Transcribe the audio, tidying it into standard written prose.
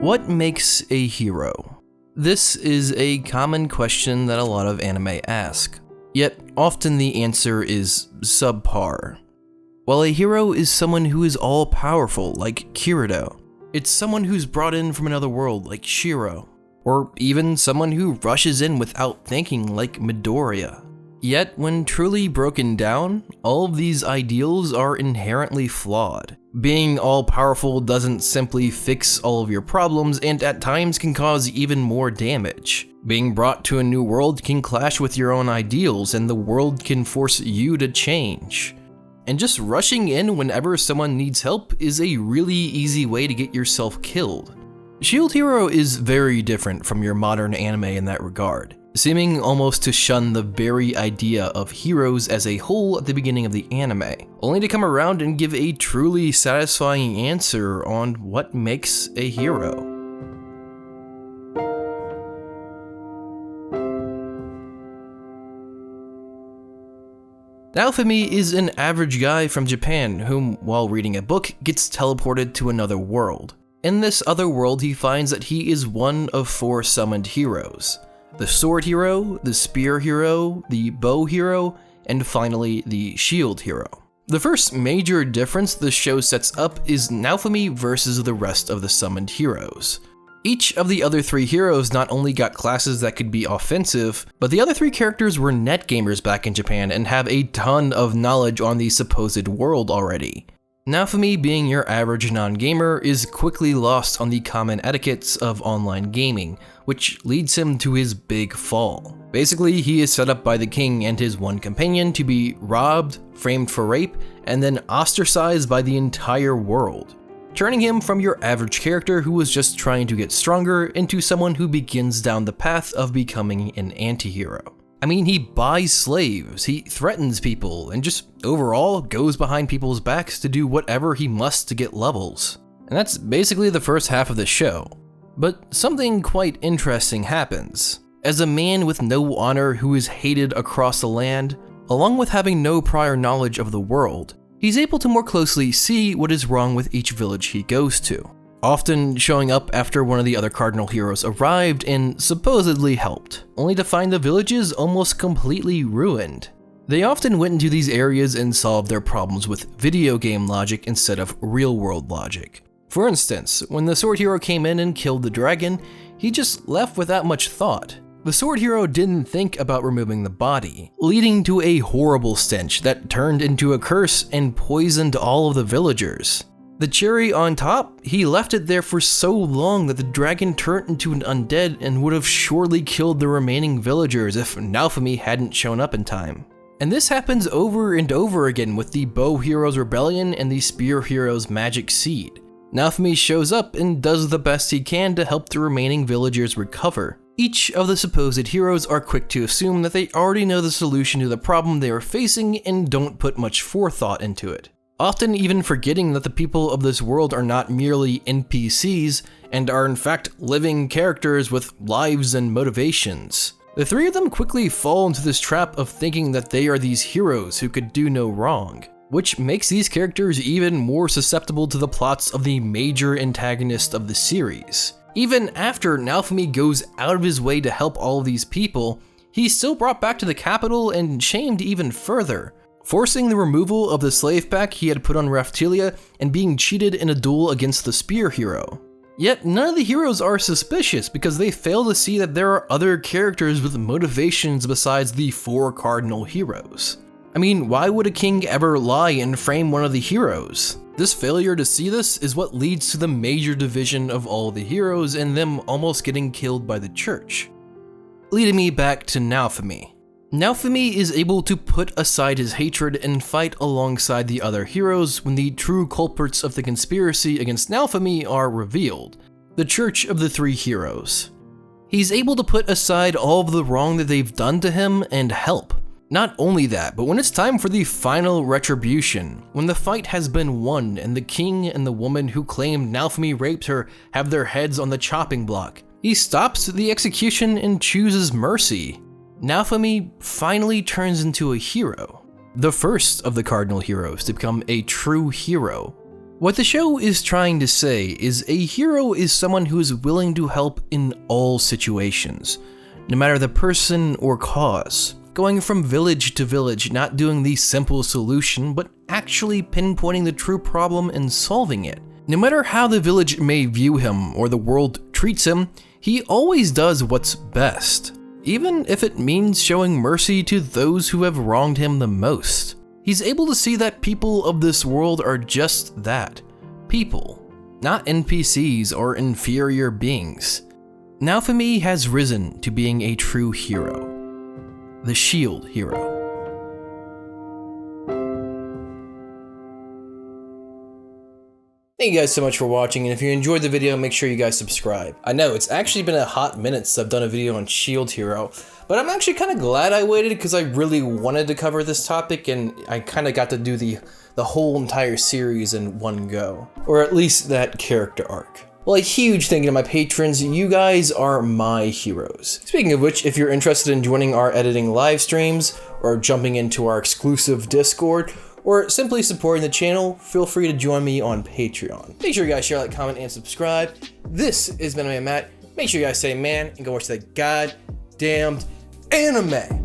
What makes a hero? This is a common question that a lot of anime ask, yet often the answer is subpar. While a hero is someone who is all-powerful, like Kirito, it's someone who's brought in from another world, like Shiro, or even someone who rushes in without thinking, like Midoriya. Yet, when truly broken down, all of these ideals are inherently flawed. Being all-powerful doesn't simply fix all of your problems, and at times can cause even more damage. Being brought to a new world can clash with your own ideals, and the world can force you to change. And just rushing in whenever someone needs help is a really easy way to get yourself killed. Shield Hero is very different from your modern anime in that regard, seeming almost to shun the very idea of heroes as a whole at the beginning of the anime, only to come around and give a truly satisfying answer on what makes a hero. Naofumi is an average guy from Japan whom, while reading a book, gets teleported to another world. In this other world, he finds that he is one of 4 summoned heroes: the Sword Hero, the Spear Hero, the Bow Hero, and finally the Shield Hero. The first major difference the show sets up is Naofumi versus the rest of the summoned heroes. Each of the other 3 heroes not only got classes that could be offensive, but the other 3 characters were net gamers back in Japan and have a ton of knowledge on the supposed world already. Naofumi, being your average non-gamer, is quickly lost on the common etiquettes of online gaming, which leads him to his big fall. Basically, he is set up by the king and his one companion to be robbed, framed for rape, and then ostracized by the entire world, turning him from your average character who was just trying to get stronger into someone who begins down the path of becoming an anti-hero. I mean, he buys slaves, he threatens people, and just overall goes behind people's backs to do whatever he must to get levels. And that's basically the first half of the show. But something quite interesting happens. As a man with no honor who is hated across the land, along with having no prior knowledge of the world, he's able to more closely see what is wrong with each village he goes to, often showing up after one of the other cardinal heroes arrived and supposedly helped, only to find the villages almost completely ruined. They often went into these areas and solved their problems with video game logic instead of real-world logic. For instance, when the Sword Hero came in and killed the dragon, he just left without much thought. The Sword Hero didn't think about removing the body, leading to a horrible stench that turned into a curse and poisoned all of the villagers. The cherry on top, he left it there for so long that the dragon turned into an undead and would have surely killed the remaining villagers if Naofumi hadn't shown up in time. And this happens over and over again with the Bow Hero's rebellion and the Spear Hero's magic seed. Naofumi shows up and does the best he can to help the remaining villagers recover. Each of the supposed heroes are quick to assume that they already know the solution to the problem they are facing and don't put much forethought into it, often even forgetting that the people of this world are not merely NPCs and are in fact living characters with lives and motivations. The 3 of them quickly fall into this trap of thinking that they are these heroes who could do no wrong, which makes these characters even more susceptible to the plots of the major antagonist of the series. Even after Naofumi goes out of his way to help all of these people, he's still brought back to the capital and shamed even further, forcing the removal of the slave pack he had put on Raphtalia and being cheated in a duel against the Spear Hero. Yet none of the heroes are suspicious because they fail to see that there are other characters with motivations besides the 4 cardinal heroes. I mean, why would a king ever lie and frame one of the heroes? This failure to see this is what leads to the major division of all the heroes and them almost getting killed by the church. Leading me back to Naofumi. Naofumi is able to put aside his hatred and fight alongside the other heroes when the true culprits of the conspiracy against Naofumi are revealed, the Church of the 3 Heroes. He's able to put aside all of the wrong that they've done to him and help. Not only that, but when it's time for the final retribution, when the fight has been won and the king and the woman who claimed Naofumi raped her have their heads on the chopping block, he stops the execution and chooses mercy. Naofumi finally turns into a hero, the first of the cardinal heroes to become a true hero. What the show is trying to say is a hero is someone who is willing to help in all situations, no matter the person or cause. Going from village to village, not doing the simple solution, but actually pinpointing the true problem and solving it. No matter how the village may view him or the world treats him, he always does what's best, even if it means showing mercy to those who have wronged him the most. He's able to see that people of this world are just that, people, not NPCs or inferior beings. Naofumi has risen to being a true hero, the shield hero. Thank you guys so much for watching, and if you enjoyed the video, make sure you guys subscribe. I know, it's actually been a hot minute since I've done a video on Shield Hero, but I'm actually kind of glad I waited because I really wanted to cover this topic, and I kind of got to do the whole entire series in one go. Or at least that character arc. Well, a huge thank you to my patrons, you guys are my heroes. Speaking of which, if you're interested in joining our editing live streams, or jumping into our exclusive Discord, or simply supporting the channel, feel free to join me on Patreon. Make sure you guys share, like, comment, and subscribe. This is Manime Matt. Make sure you guys say man and go watch that goddamned anime.